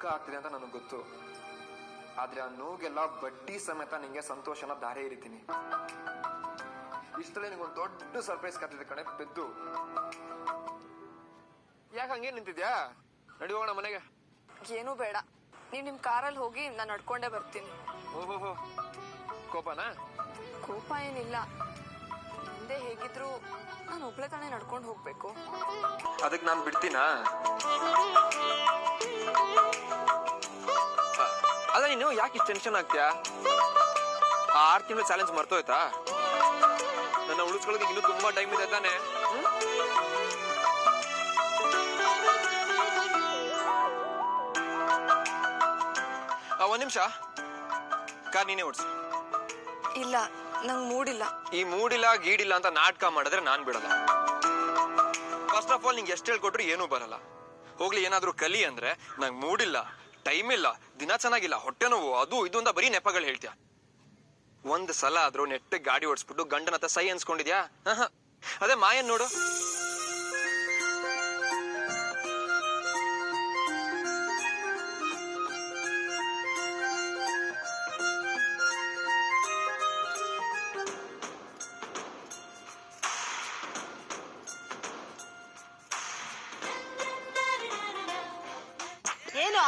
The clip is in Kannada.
ದುಃಖ ಆಗ್ತಿದೆ ಅಂತ ನನಗೆ ಗೊತ್ತು. ಆದ್ರೆ ಆ ನೋಗೆಲ್ಲ ಬಡ್ಡಿ ಸಮೇತ ನಿಂಗೆ ಸಂತೋಷನ ದಾರೆ ಇರಿತೀನಿ. ಇಷ್ಟಲ್ಲೇ ನಿಂಗೊಂದು ದೊಡ್ಡ ಸರ್ಪ್ರೈಸ್ ಕಾತಿದೆ ಕಣೆ ಪೆದ್ದು. ಯಾಕೆ ಹಂಗೇನ್ ನಿಂತಿದ್ಯಾ? ನಡಿ ಹೋಗೋಣ ಮನೆಗೆ. ಏನೂ ಬೇಡ, ನೀವ್ ನಿಮ್ ಕಾರಲ್ಲಿ ಹೋಗಿ ನಾನು ನಡ್ಕೊಂಡೇ ಬರ್ತೀನಿ. ಓಹೋ, ಕೋಪನಾ? ಕೋಪ ಏನಿಲ್ಲ, ಮುಂದೆ ಹೇಗಿದ್ರು ನಾನು ಒಬ್ಳೆ ತಾನೇ ನಡ್ಕೊಂಡು ಹೋಗ್ಬೇಕು. ಅದಕ್ಕೆ ನಾನು ಬಿಡ್ತೀನಾ? ಅಲ್ಲ, ನೀನು ಯಾಕೆ ಇಷ್ಟು ಟೆನ್ಷನ್ ಆಗ್ತೀಯಾ? ಆ 6 ತಿಂಗಳು ಚಾಲೆಂಜ್ ಮರ್ತೋಯ್ತಾ? ನನ್ನ ಉಳಿಸ್ಕೊಳ್ಳೋಕೆ ಇನ್ನೂ ತುಂಬಾ ಟೈಮ್ ಇದೆ ತಾನೆ. ಒಂದ್ ನಿಮಿಷ, ಕಾರ್ ನೀನೇ ಓಡಿಸು. ಇಲ್ಲ, ನಂಗೆ ಮೂಡಿಲ್ಲ. ಈ ಮೂಡಿಲ್ಲ ಗೀಡಿಲ್ಲ ಅಂತ ನಾಟಕ ಮಾಡಿದ್ರೆ ನಾನ್ ಬಿಡಲ್ಲ. ಫಸ್ಟ್ ಆಫ್ ಆಲ್ ನಿಂಗೆ ಎಷ್ಟು ಹೇಳ್ಕೊಟ್ರು ಏನೂ ಬರಲ್ಲ. ಹೋಗ್ಲಿ, ಏನಾದ್ರೂ ಕಲಿ ಅಂದ್ರೆ ನಂಗೆ ಮೂಡಿಲ್ಲ, ಟೈಮ್ ಇಲ್ಲ, ದಿನ ಚೆನ್ನಾಗಿಲ್ಲ, ಹೊಟ್ಟೆ ನೋವು, ಅದು ಇದು ಅಂತ ಬರೀ ನೆಪಗಳು ಹೇಳ್ತೀಯ. ಒಂದ್ ಸಲ ಆದ್ರೂ ನೆಟ್ಟಿಗೆ ಗಾಡಿ ಓಡಿಸ್ಬಿಟ್ಟು ಗಂಡನ ಹತ್ರ ಸೈ ಅನ್ಸ್ಕೊಂಡಿದ್ಯಾ? ಅದೇ ಮಾಯನ್ ನೋಡು. ಏನು